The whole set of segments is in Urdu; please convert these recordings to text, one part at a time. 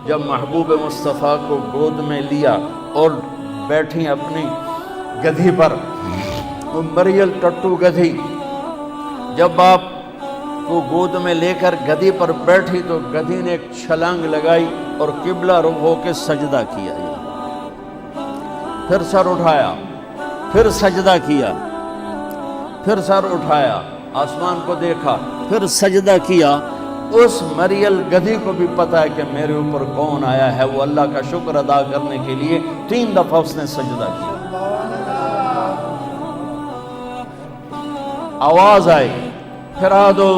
جب محبوب مصطفیٰ کو گود میں لیا اور بیٹھی اپنی گدھی پر، وہ مریل ٹٹو گدھی، جب آپ کو گود میں لے کر گدھی پر بیٹھی تو گدھی نے ایک چھلانگ لگائی اور قبلہ رخ ہو کے سجدہ کیا، پھر سر اٹھایا، پھر سجدہ کیا، پھر سر اٹھایا، آسمان کو دیکھا، پھر سجدہ کیا۔ اس مریل گدھی کو بھی پتا ہے کہ میرے اوپر کون آیا ہے، وہ اللہ کا شکر ادا کرنے کے لیے 3 دفعہ اس نے سجدہ کیا۔ آواز آئی، پھرا دو،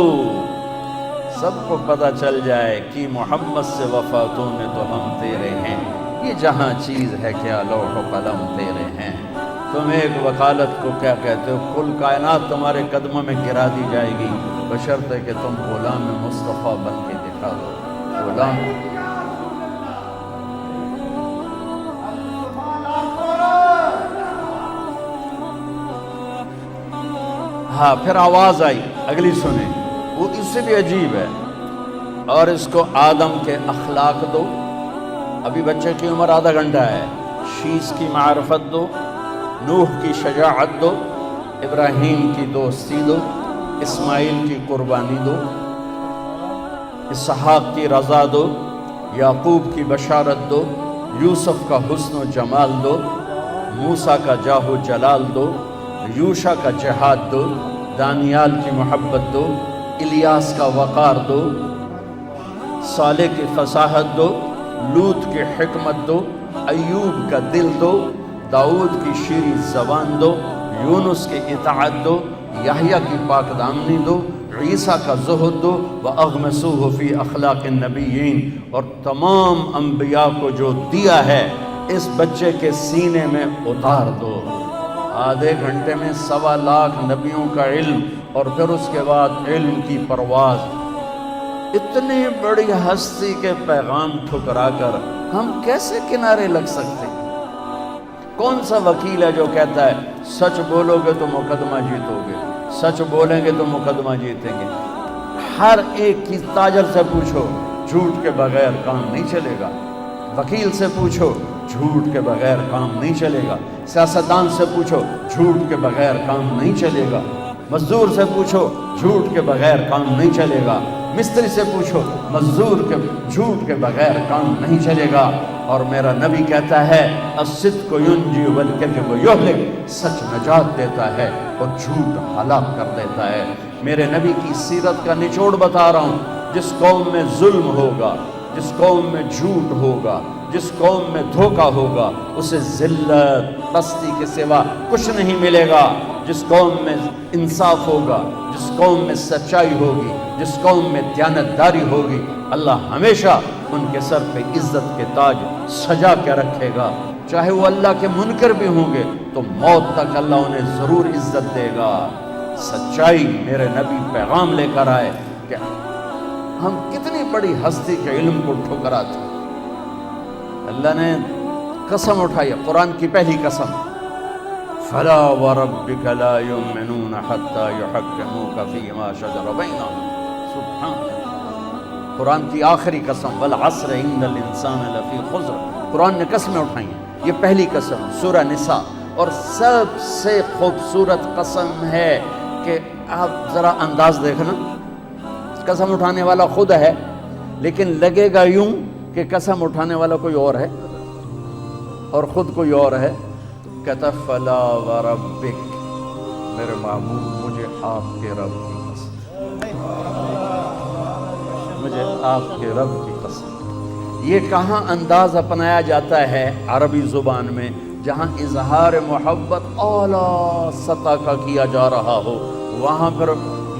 سب کو پتہ چل جائے کہ محمد سے وفاتوں میں تو ہم تیرے ہیں، یہ جہاں چیز ہے کیا لوح و قلم تیرے ہیں۔ تم ایک وکالت کو کیا کہتے ہو، کل کائنات تمہارے قدموں میں گرا دی جائے گی، بشرطے کہ تم غلام مصطفیٰ بن کے دکھا دو۔ غلام ہاں، پھر آواز آئی، اگلی سنیں، وہ اس سے بھی عجیب ہے، اور اس کو آدم کے اخلاق دو، ابھی بچے کی عمر آدھا گھنٹہ ہے، شیش کی معرفت دو، نوح کی شجاعت دو، ابراہیم کی دوستی دو، اسماعیل کی قربانی دو، اسحاق کی رضا دو، یعقوب کی بشارت دو، یوسف کا حسن و جمال دو، موسیٰ کا جاہ و جلال دو، یوشع کا جہاد دو، دانیال کی محبت دو، الیاس کا وقار دو، صالح کی فصاحت دو، لوط کی حکمت دو، ایوب کا دل دو، داؤد کی شیریں زبان دو، یونس کی اطاعت دو، یحییٰ کی پاک دامنی دو، عیسیٰ کا زہد دو، وَأَغْمَسُوهُ فِي أَخْلَاقِ النَّبِيِّينَ، اور تمام انبیاء کو جو دیا ہے اس بچے کے سینے میں اتار دو۔ آدھے گھنٹے میں 1.25 لاکھ نبیوں کا علم، اور پھر اس کے بعد علم کی پرواز۔ اتنی بڑی ہستی کے پیغام ٹھکرا کر ہم کیسے کنارے لگ سکتے؟ کون سا وکیل ہے جو کہتا ہے سچ بولو گے تو مقدمہ جیتو گے، سچ بولیں گے تو مقدمہ جیتیں گے؟ ہر ایک کی تاجر سے پوچھو، جھوٹ کے بغیر کام نہیں چلے گا۔ وکیل سے پوچھو، جھوٹ کے بغیر کام نہیں چلے گا۔ سیاستدان سے پوچھو، جھوٹ کے بغیر کام نہیں چلے گا۔ مزدور سے پوچھو، جھوٹ کے بغیر کام نہیں چلے گا۔ مستری سے پوچھو، جھوٹ کے بغیر کام نہیں چلے گا۔ اور میرا نبی کہتا ہے الصدق ینجی والکذب یہلک، سچ نجات دیتا ہے اور جھوٹ ہلاک کر دیتا ہے۔ میرے نبی کی سیرت کا نچوڑ بتا رہا ہوں۔ جس قوم میں ظلم ہوگا، جس قوم میں جھوٹ ہوگا، جس قوم میں دھوکہ ہوگا، اسے ذلت پستی کے سوا کچھ نہیں ملے گا۔ جس قوم میں انصاف ہوگا، جس قوم میں سچائی ہوگی، جس قوم میں دیانتداری ہوگی، اللہ ہمیشہ ان کے سر پہ عزت کے تاج سجا کے رکھے گا۔ چاہے وہ اللہ کے منکر بھی ہوں گے تو موت تک اللہ انہیں ضرور عزت دے گا۔ سچائی میرے نبی پیغام لے کر آئے کہ ہم کتنی بڑی ہستی کے علم کو ٹھکرا تھا۔ اللہ نے قسم اٹھائی، قرآن کی پہلی قسم، فلا وربک لا یؤمنون حتی یحکموک فیما شجر بینہم، سبحان اللہ۔ قرآن کی آخری قسم، والعصر ان الانسان لفی خسر، قرآن نے قسمیں اٹھائی ہیں، یہ پہلی قسم سورہ نساء، اور سب سے خوبصورت قسم ہے کہ آپ ذرا انداز دیکھنا، قسم اٹھانے والا خود ہے لیکن لگے گا یوں کہ قسم اٹھانے والا کوئی اور ہے اور خود کوئی اور ہے۔ کہتا فلا وربک، میرے معبود مجھے آپ کے رب کی قسم، مجھے آپ کے رب کی قسم۔ یہ کہاں انداز اپنایا جاتا ہے عربی زبان میں؟ جہاں اظہار محبت اعلیٰ سطح کا کیا جا رہا ہو، وہاں پر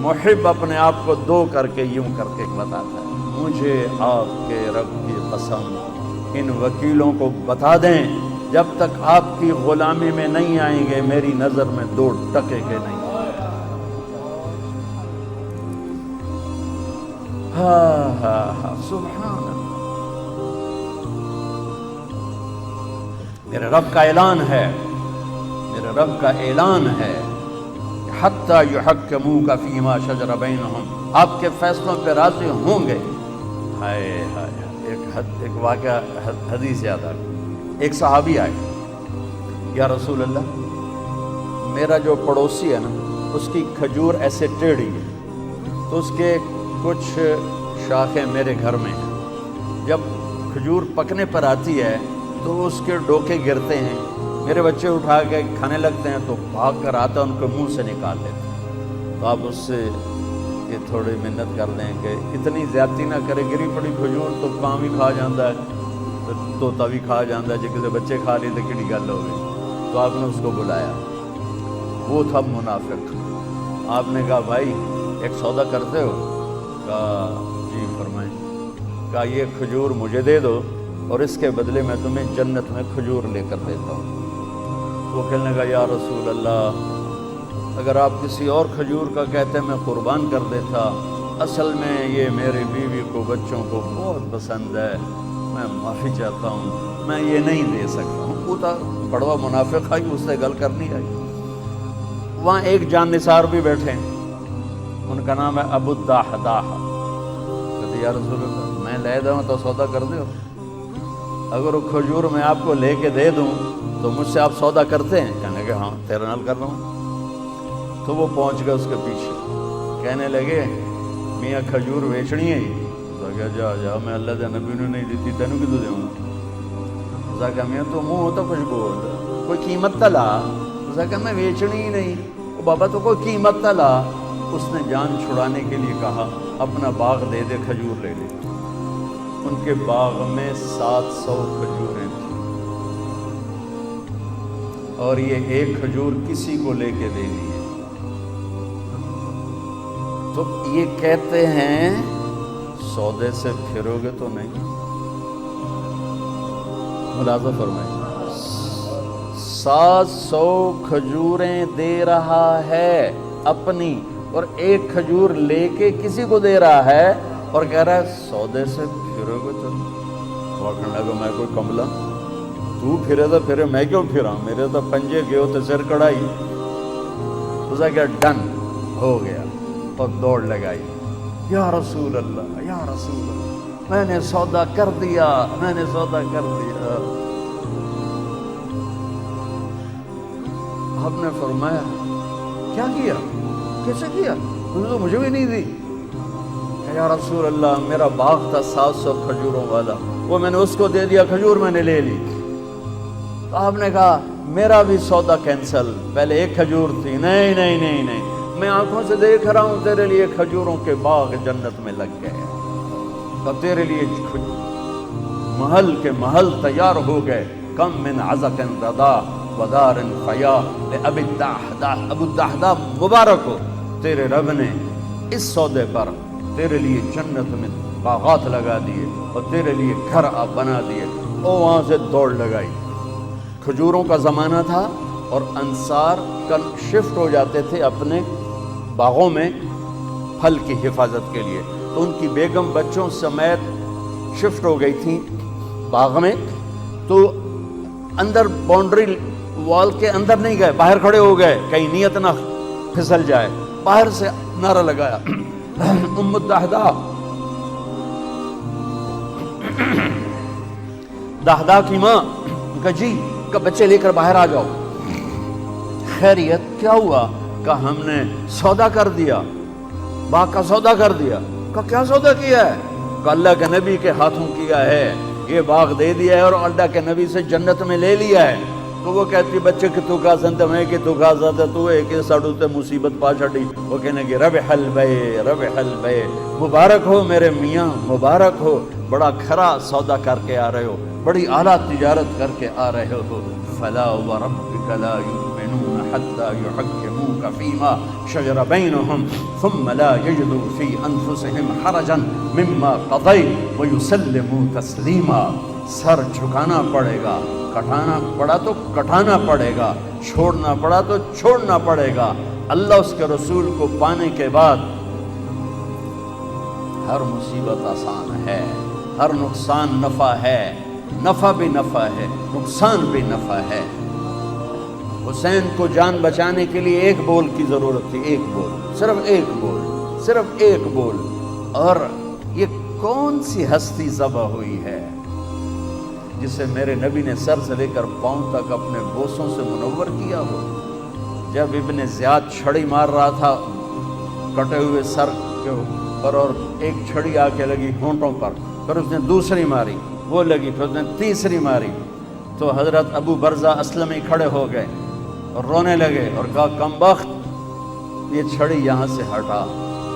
محب اپنے آپ کو دو کر کے یوں کر کے بتاتا ہے، مجھے آپ کے رب کی قسم۔ ان وکیلوں کو بتا دیں جب تک آپ کی غلامی میں نہیں آئیں گے میری نظر میں 2 ٹکے کے نہیں۔ سبحان اللہ، میرے رب کا اعلان ہے، میرے رب کا اعلان ہے، حتی یحکموک فیما شجر بینہم، آپ کے فیصلوں پہ راضی ہوں گے۔ ہائے ہائے، ایک ایک واقعہ حدیث یاد آ گئی. ایک صحابی آئے, یا رسول اللہ میرا جو پڑوسی ہے نا اس کی کھجور ایسے ٹیڑھی ہے, تو اس کے کچھ شاخیں میرے گھر میں ہیں, جب کھجور پکنے پر آتی ہے تو اس کے ڈوکے گرتے ہیں, میرے بچے اٹھا کے کھانے لگتے ہیں تو بھاگ کر آتا ان کے منہ سے نکال لیتے ہیں. تو آپ اس سے یہ تھوڑی منت کر دیں کہ اتنی زیادتی نہ کرے, گری پڑی کھجور تو کام ہی کھا جاتا ہے, طوطا بھی کھا جاتا ہے, جی کسی بچے کھا لیے تو کیڑی گل ہو گئی. تو آپ نے اس کو بلایا, وہ تھا منافق. آپ نے کہا بھائی ایک سودا کرتے ہو؟ کہا جی فرمائیں. کہا یہ کھجور مجھے دے دو اور اس کے بدلے میں تمہیں جنت میں کھجور لے کر دیتا ہوں. وہ کہنے لگا یا رسول اللہ اگر آپ کسی اور کھجور کا کہتے میں قربان کر دیتا, اصل میں یہ میری بیوی کو بچوں کو بہت پسند ہے, میں معافی چاہتا ہوں, میں یہ نہیں دے سکتا ہوں. وہ تھا بڑوا منافق آئی, اس سے گل کرنی آئی. وہاں ایک جان نثار بھی بیٹھے ہیں, ان کا نام ہے ابو الدحداح. کہتے یا رسول اللہ میں لے دوں تو سودا کر دو, اگر وہ کھجور میں آپ کو لے کے دے دوں تو مجھ سے آپ سودا کرتے ہیں؟ کہنے کہ ہاں تیرے نال کر رہا ہوں. تو وہ پہنچ گئے اس کے پیچھے, کہنے لگے میاں کھجور بیچنی ہے. تو کہا جا جا میں اللہ دے نبی نے نہیں دیتی تینوں کدوں دوں. اس کہا میاں تو منہ ہوتا کچھ بول, کوئی قیمت تلا. اس کہا میں بیچنی ہی نہیں. بابا تو کوئی قیمت تلا. اس نے جان چھڑانے کے لیے کہا اپنا باغ دے دے, کھجور لے لے. ان کے باغ میں 700 کھجوریں تھیں اور یہ ایک کھجور کسی کو لے کے دے دی ہے. تو یہ کہتے ہیں سودے سے پھرو گے تو نہیں. ملاحظہ فرمائیں 700 کھجوریں دے رہا ہے اپنی, اور ایک کھجور لے کے کسی کو دے رہا ہے اور کہہ رہا ہے سودے سے پھرو گے تو نہیں. وہ کہنے لگا میں کوئی کملا, تو پھرے تو پھرے, میں کیوں پھرا, میرے تو پنجے گئے ہوتے سر کڑائی. اس کا کیا ڈن ہو گیا اور دوڑ لگائی, یا رسول اللہ یا رسول اللہ میں نے سودا کر دیا, میں نے سودا کر دیا. آپ نے فرمایا کیا کیا, کیسے کیا, تم تو مجھے بھی نہیں دی. یا رسول اللہ میرا باغ تھا 700 کھجوروں والا, وہ میں نے اس کو دے دیا, کھجور میں نے لے لی. تو آپ نے کہا میرا بھی سودا کینسل, پہلے ایک کھجور تھی. نہیں نہیں نہیں نہیں, میں آنکھوں سے دیکھ رہا ہوں تیرے لیے کھجوروں کے باغ جنت میں لگ گئے, اور تیرے لیے محل کے محل تیار ہو گئے. کم من عزق رضا ودار فیا ابو الدحداح مبارک ہو, تیرے رب نے اس سودے پر تیرے لیے جنت میں باغات لگا دیے اور تیرے لیے گھر آپ بنا دیے. اور وہاں سے دوڑ لگائی. کھجوروں کا زمانہ تھا اور انصار شفٹ ہو جاتے تھے اپنے باغوں میں پھل کی حفاظت کے لیے. تو ان کی بیگم بچوں سمیت شفٹ ہو گئی تھیں باغ میں. تو اندر باؤنڈری وال کے اندر نہیں گئے, باہر کھڑے ہو گئے کہیں نیت نہ پھسل جائے. باہر سے نعرہ لگایا ام الدحداح, دحداح کی ماں. کہا جی, کہ بچے لے کر باہر آ جاؤ. خیریت کیا ہوا؟ کہ ہم نے سودا کر دیا, باغ کا سودا کر دیا. کہ کیا سودا کیا ہے؟ کہ اللہ کے نبی کے ہاتھوں کیا ہے, یہ باغ دے دیا ہے اور اللہ کے نبی سے جنت میں لے لیا ہے. تو وہ کہتی بچے کہ تو کہا سنتے میں کہ تو کہا سنتے تو ایک ساڑھو تے مصیبت پا چھڑی. وہ کہنے کہ ربح البیع ربح البیع, مبارک ہو میرے میاں, مبارک ہو, بڑا کھرا سودا کر کے آ رہے ہو, بڑی اعلیٰ تجارت کر کے آ رہے ہو. فلا وربک لا یؤمنون حتی یحکموک فیما شجر بینہم ثم لا یجدوا فی انفسہم حرجا مما قضیت ویسلموا تسلیما. سر جھکانا پڑے گا, کٹانا پڑا تو کٹانا پڑے گا, چھوڑنا پڑا تو چھوڑنا پڑے گا. اللہ اس کے رسول کو پانے کے بعد ہر مصیبت آسان ہے, ہر نقصان نفع ہے, نفع بھی نفع ہے, نقصان بھی نفع ہے. حسین کو جان بچانے کے لیے ایک بول کی ضرورت تھی, ایک بول, صرف ایک بول, صرف ایک بول. اور یہ کون سی ہستی ذبح ہوئی ہے جسے میرے نبی نے سر سے لے کر پاؤں تک اپنے بوسوں سے منور کیا ہو؟ جب ابن زیاد چھڑی مار رہا تھا کٹے ہوئے سر کے اوپر، اور ایک چھڑی آ کے لگی ہونٹوں پر، پھر اس نے دوسری ماری، وہ لگی، پھر اس نے تیسری ماری، تو حضرت ابو برزہ اسلمی کھڑے ہو گئے اور رونے لگے اور کہا کمبخت، یہ چھڑی یہاں سے ہٹا،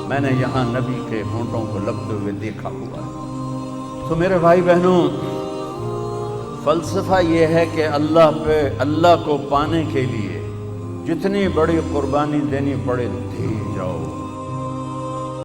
میں نے یہاں نبی کے ہونٹوں کو لگتے ہوئے دیکھا ہوا ہے۔ تو میرے بھائی بہنوں، فلسفہ یہ ہے کہ اللہ کو پانے کے لیے جتنی بڑی قربانی دینی پڑے دے جاؤ۔